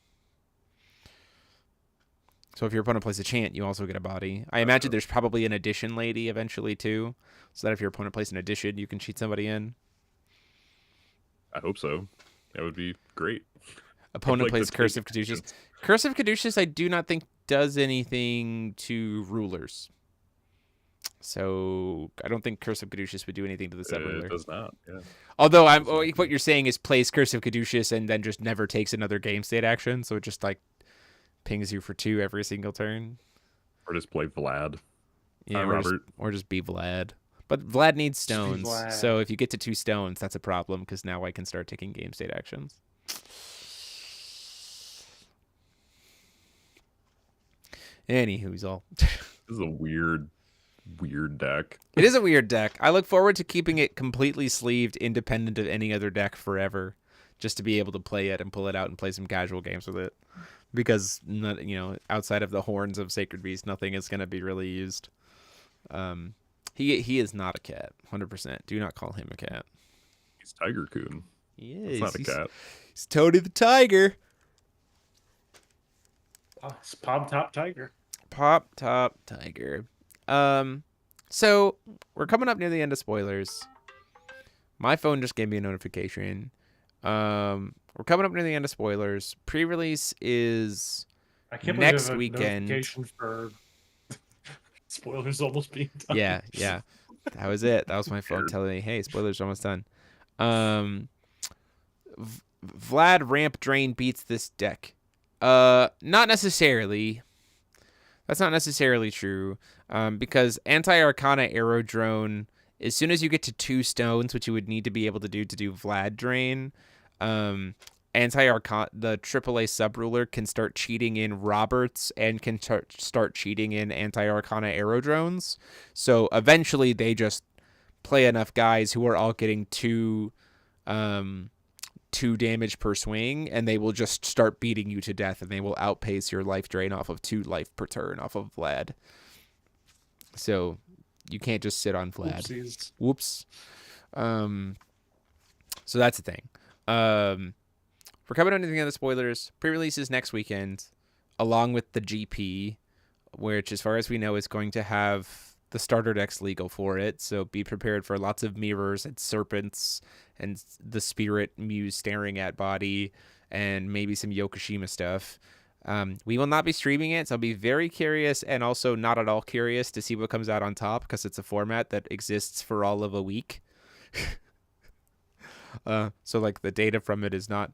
So if your opponent plays a chant, you also get a body. I imagine there's probably an addition lady eventually too, so that if your opponent plays an addition, you can cheat somebody in. I hope so. That would be great. Opponent plays Curse of Caduceus. Curse of Caduceus, I do not think does anything to rulers. So I don't think Curse of Caduceus would do anything to the sub ruler. It does not. Yeah. Although what you're saying is plays Curse of Caduceus and then just never takes another game state action, so it just like pings you for 2 every single turn. Or just play Vlad. Yeah, Robert. Or just be Vlad. But Vlad needs stones, so if you get to 2 stones, that's a problem because now I can start taking game state actions. Anywho's all. This is a weird deck. It is a weird deck. I look forward to keeping it completely sleeved, independent of any other deck forever, just to be able to play it and pull it out and play some casual games with it. Because outside of the horns of Sacred Beast, nothing is going to be really used. He is not a cat, 100%. Do not call him a cat. He's Tiger Coon. Yeah, he's not a cat. He's Tony the Tiger. Oh, it's Pop Top Tiger. Pop Top Tiger. So we're coming up near the end of spoilers. My phone just gave me a notification. We're coming up near the end of spoilers. Pre-release is next weekend. Notification for spoilers almost being done. Yeah. That was it. That was my phone telling me, "Hey, spoilers are almost done." Vlad ramp drain beats this deck. Not necessarily. That's not necessarily true. Because anti-arcana arrow drone, as soon as you get to 2 stones, which you would need to be able to do Vlad drain, anti-arcana, the AAA sub-ruler can start cheating in Roberts and can start cheating in anti-arcana arrow drones. So eventually they just play enough guys who are all getting 2 damage per swing, and they will just start beating you to death, and they will outpace your life drain off of 2 life per turn off of Vlad. So you can't just sit on Vlad. Oopsies. Whoops. So that's the thing. We're coming on to the end of spoilers. Pre-release is next weekend, along with the GP, which, as far as we know, is going to have the starter decks legal for it. So be prepared for lots of mirrors and serpents and the spirit muse staring at body and maybe some Yokoshima stuff. We will not be streaming it, so I'll be very curious and also not at all curious to see what comes out on top because it's a format that exists for all of a week. So like the data from it is not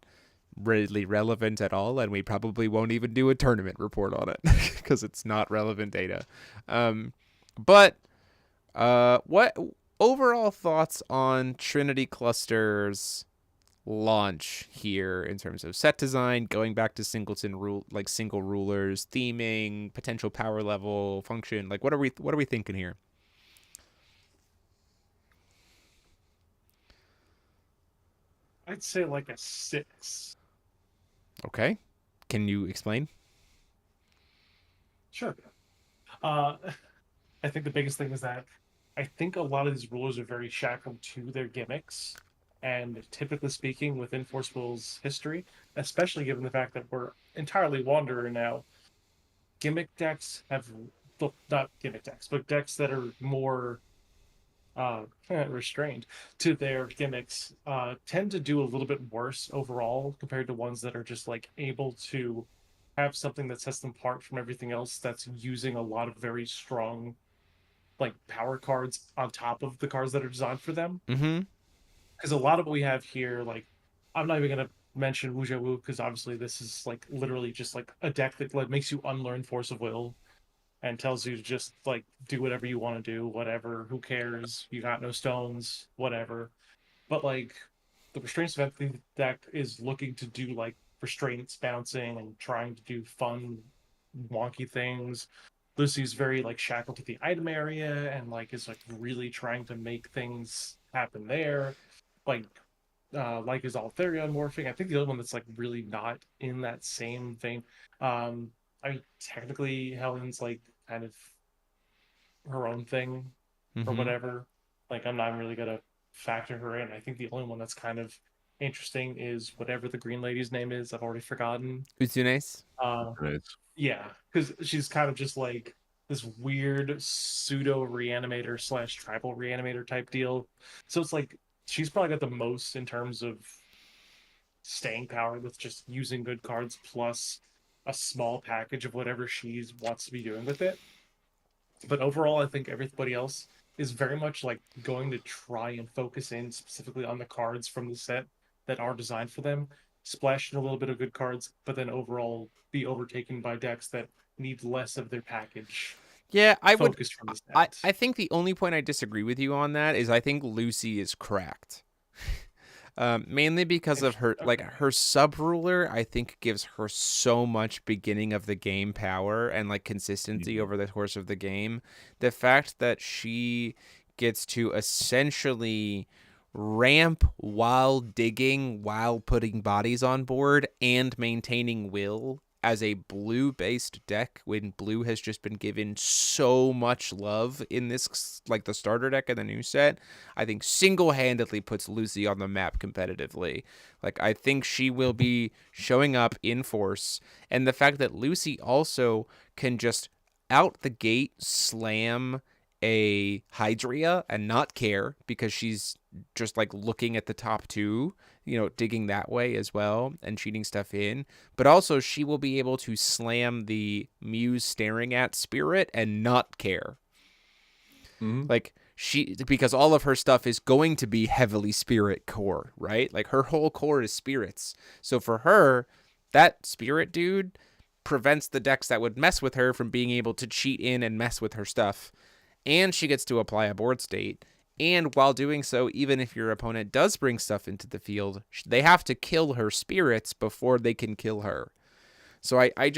really relevant at all, and we probably won't even do a tournament report on it because it's not relevant data. But what overall thoughts on Trinity Cluster's launch here in terms of set design, going back to single rulers, theming, potential power level, function? Like what are we thinking here? I'd say like a 6. Okay. Can you explain? Sure. Uh, I think the biggest thing is that I think a lot of these rulers are very shackled to their gimmicks. And typically speaking, within Force Will's history, especially given the fact that we're entirely Wanderer now, gimmick decks have, well, not gimmick decks, but decks that are more restrained to their gimmicks tend to do a little bit worse overall compared to ones that are just like able to have something that sets them apart from everything else that's using a lot of very strong like power cards on top of the cards that are designed for them. Mm-hmm. Because a lot of what we have here, like I'm not even gonna mention Wuja Wu because obviously this is like literally just like a deck that like makes you unlearn Force of Will and tells you to just like do whatever you want to do, whatever, who cares? You got no stones, whatever. But like the restraints event deck is looking to do like restraints bouncing and trying to do fun, wonky things. Lucy's very like shackled to the item area and like is like really trying to make things happen there. Like is Altharion morphing. I think the other one that's like really not in that same vein. I mean, technically Helen's like kind of her own thing or Mm-hmm. whatever. Like I'm not really gonna factor her in. I think the only one that's kind of interesting is whatever the green lady's name is. I've already forgotten. Utsunes. Uh, Right. yeah, because she's kind of just like this weird pseudo reanimator slash tribal reanimator type deal. So it's like she's probably got the most in terms of staying power with just using good cards plus a small package of whatever she wants to be doing with it. But overall, I think everybody else is very much like going to try and focus in specifically on the cards from the set that are designed for them, splash in a little bit of good cards, but then overall be overtaken by decks that need less of their package Yeah, I would. focused from the I set. I think the only point I disagree with you on that is I think Lucy is cracked. Mainly because of her, like Okay. her sub ruler, I think gives her so much beginning of the game power and like consistency Mhm. over the course of the game. The fact that she gets to essentially ramp while digging, while putting bodies on board and maintaining will as a blue based deck when blue has just been given so much love in this, like the starter deck and the new set, I think single-handedly puts Lucy on the map competitively. Like I think she will be showing up in force, and the fact that Lucy also can just out the gate slam a Hydria and not care because she's just like looking at the top two, digging that way as well and cheating stuff in. But also she will be able to slam the Muse staring at spirit and not care. Mhm. Like because all of her stuff is going to be heavily spirit core, right? Like her whole core is spirits. So for her, that spirit dude prevents the decks that would mess with her from being able to cheat in and mess with her stuff. And she gets to apply a board state. And while doing so, even if your opponent does bring stuff into the field, they have to kill her spirits before they can kill her. So I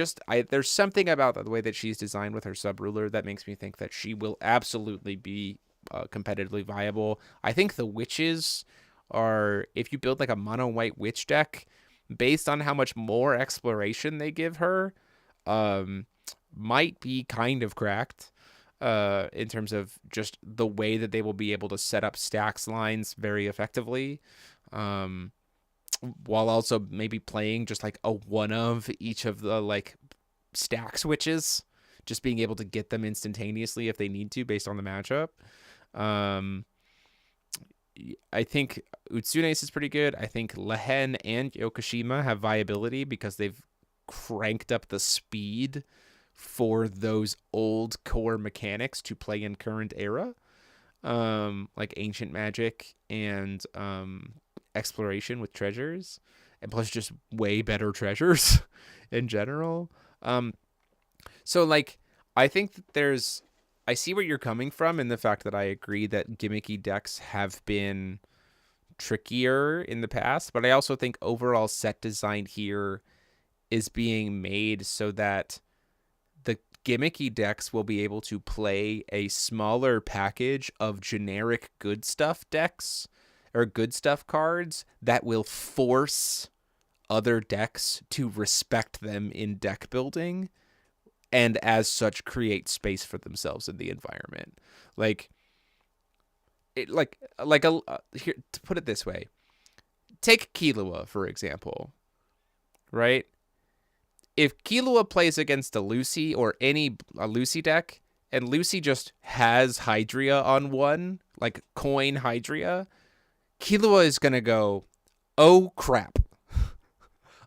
there's something about the way that she's designed with her sub ruler that makes me think that she will absolutely be competitively viable. I think the witches are, if you build like a mono white witch deck, based on how much more exploration they give her, um, might be kind of cracked. In terms of just the way that they will be able to set up stacks lines very effectively. Um, while also maybe playing just like a one of each of the like stack switches, just being able to get them instantaneously if they need to based on the matchup. Um, I think Utsunes is pretty good. I think Lehen and Yokoshima have viability because they've cranked up the speed for those old core mechanics to play in current era, like ancient magic and exploration with treasures, and plus just way better treasures in general. Um, so like I think that I see where you're coming from in the fact that I agree that gimmicky decks have been trickier in the past, but I also think overall set design here is being made so that the gimmicky decks will be able to play a smaller package of generic good stuff decks or good stuff cards that will force other decks to respect them in deck building and as such create space for themselves in the environment. Like it, like a here, to put it this way, take Killua for example, right? If Killua plays against a Lucy or a Lucy deck, and Lucy just has Hydria on one, like coin Hydria, Killua is gonna go, oh crap.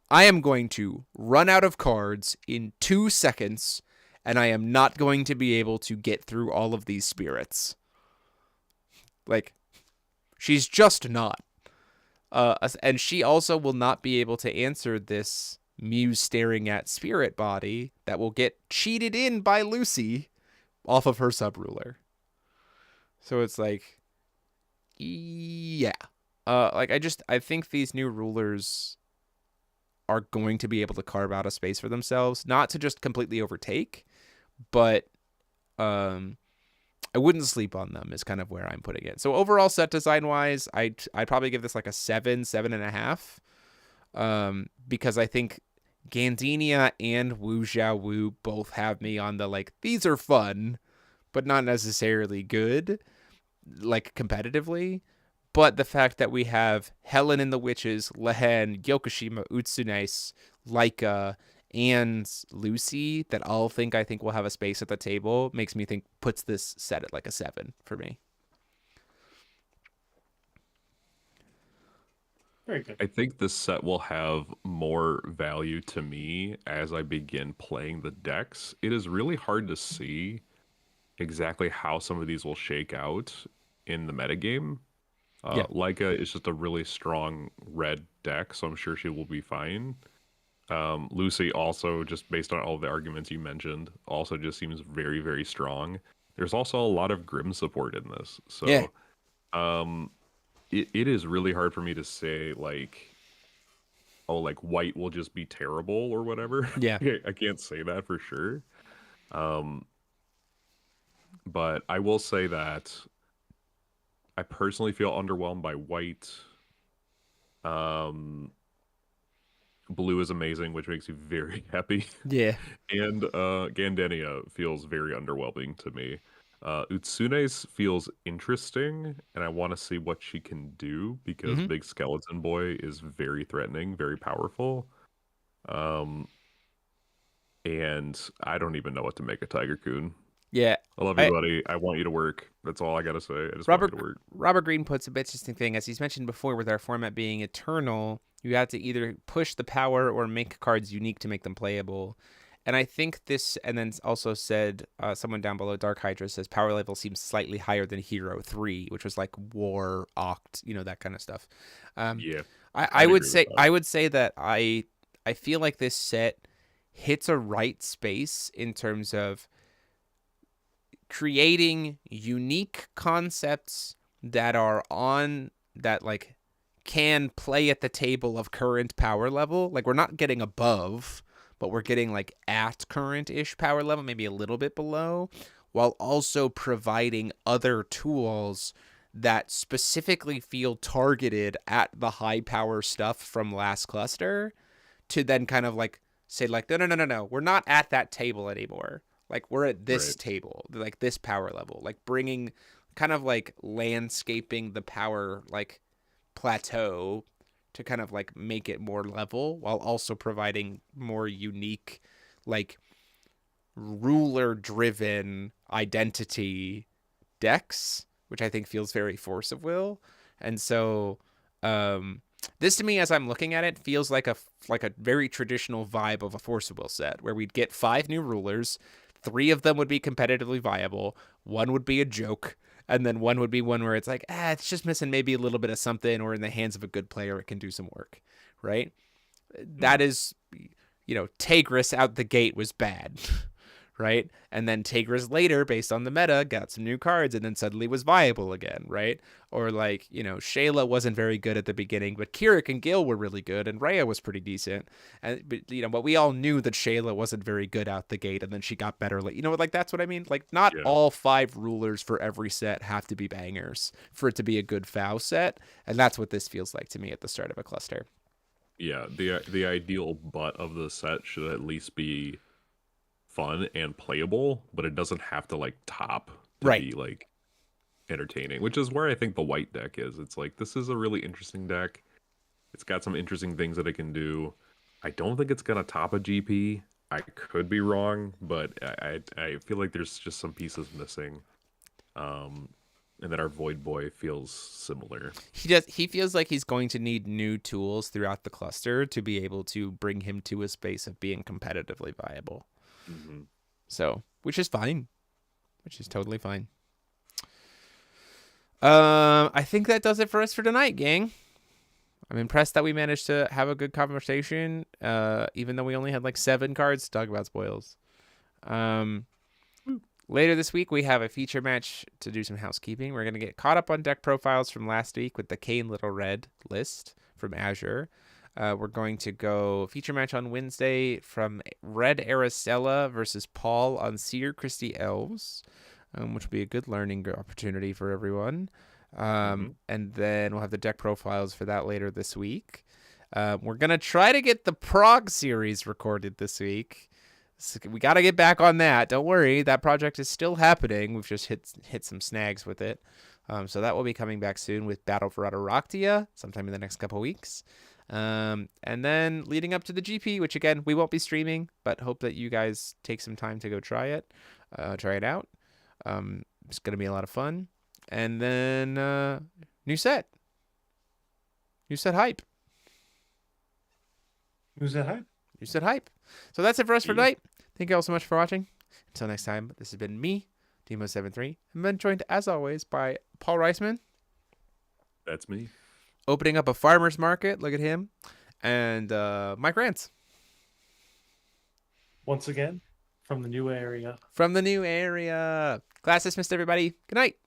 I am going to run out of cards in 2 seconds, and I am not going to be able to get through all of these spirits. Like, she's just not. And she also will not be able to answer this Muse staring at spirit body that will get cheated in by Lucy off of her subruler. So it's like, yeah. I think these new rulers are going to be able to carve out a space for themselves, not to just completely overtake, but I wouldn't sleep on them is kind of where I'm putting it. So overall set design wise, I'd probably give this like a 7.5, because I think Gandinia and Wu Xiao Wu both have me on the like, these are fun, but not necessarily good, like competitively. But the fact that we have Helen and the Witches, Lehen, Yokoshima, Utsunes, Laika, and Lucy that all I think will have a space at the table makes me think puts this set at like a 7 for me. Very good. I think this set will have more value to me as I begin playing the decks. It is really hard to see exactly how some of these will shake out in the metagame. Yeah. Leica is just a really strong red deck, so I'm sure she will be fine. Lucy also, just based on all the arguments you mentioned, also just seems very, very strong. There's also a lot of Grim support in this. So Yeah. It is really hard for me to say, like, oh, like, white will just be terrible or whatever. Yeah. I can't say that for sure. But I will say that I personally feel underwhelmed by white. Blue is amazing, which makes me very happy. Yeah. And Gandenia feels very underwhelming to me. Utsune's feels interesting, and I want to see what she can do because Mhm. Big Skeleton Boy is very threatening, very powerful. And I don't even know what to make of Tiger Coon. Yeah. I love you, buddy. I want you to work. That's all I gotta say. I just want you to work. Robert Greene puts a bit interesting thing, as he's mentioned before, with our format being eternal, you have to either push the power or make cards unique to make them playable. And I think this, and then also said, someone down below, Dark Hydra says power level seems slightly higher than Hero 3, which was like War, Oct, that kind of stuff. Yeah, I would say that. I feel like this set hits a right space in terms of creating unique concepts that are on that like can play at the table of current power level. Like we're not getting above, but we're getting like at current-ish power level, maybe a little bit below, while also providing other tools that specifically feel targeted at the high power stuff from last cluster to then kind of like say like, no, we're not at that table anymore. Like we're at this table, like this power level, like bringing kind of like landscaping the power like plateau to kind of like make it more level while also providing more unique, like ruler driven identity decks, which I think feels very force of will. And so, this to me, as I'm looking at it, feels like a very traditional vibe of a force of will set where we'd get 5 new rulers. 3 of them would be competitively viable. 1 would be a joke. And then 1 would be one where it's like, it's just missing maybe a little bit of something, or in the hands of a good player, it can do some work, right? That is, Tigris out the gate was bad, right? And then Tigris later, based on the meta, got some new cards and then suddenly was viable again, right? Or like, Shayla wasn't very good at the beginning, but Kirik and Gil were really good, and Rhea was pretty decent. But we all knew that Shayla wasn't very good out the gate, and then she got better. Like that's what I mean. Like not all 5 rulers for every set have to be bangers for it to be a good FOW set, and that's what this feels like to me at the start of a cluster. Yeah, the ideal butt of the set should at least be fun and playable, but it doesn't have to like top to Right. be like entertaining, which is where I think the white deck is. It's like, this is a really interesting deck. It's got some interesting things that it can do. I don't think it's gonna top a GP. I could be wrong, but I feel like there's just some pieces missing. And that our Void Boy feels similar. He feels like he's going to need new tools throughout the cluster to be able to bring him to a space of being competitively viable. Mm-hmm. So, which is fine. Which is totally fine. I think that does it for us for tonight, gang. I'm impressed that we managed to have a good conversation, even though we only had like 7 cards to talk about spoils. Later this week, we have a feature match to do some housekeeping. We're going to get caught up on deck profiles from last week with the Kane Little Red list from Azure. We're going to go feature match on Wednesday from Red Araceli versus Paul on Cedar Christie Elves, which will be a good learning opportunity for everyone. And then we'll have the deck profiles for that later this week. We're going to try to get the Prague series recorded this week. So we got to get back on that. Don't worry. That project is still happening. We've just hit some snags with it. So that will be coming back soon with Battle for Adaraktia sometime in the next couple weeks. And then leading up to the GP, which again, we won't be streaming, but hope that you guys take some time to go try it out. It's going to be a lot of fun. And then new set hype. Who's that hype? You said hype. So that's it for us for tonight. Thank you all so much for watching. Until next time, this has been me, Demo73. I've been joined, as always, by Paul Reisman. That's me. Opening up a farmer's market. Look at him. And Mike Rance. Once again, from the new area. Class dismissed, everybody. Good night.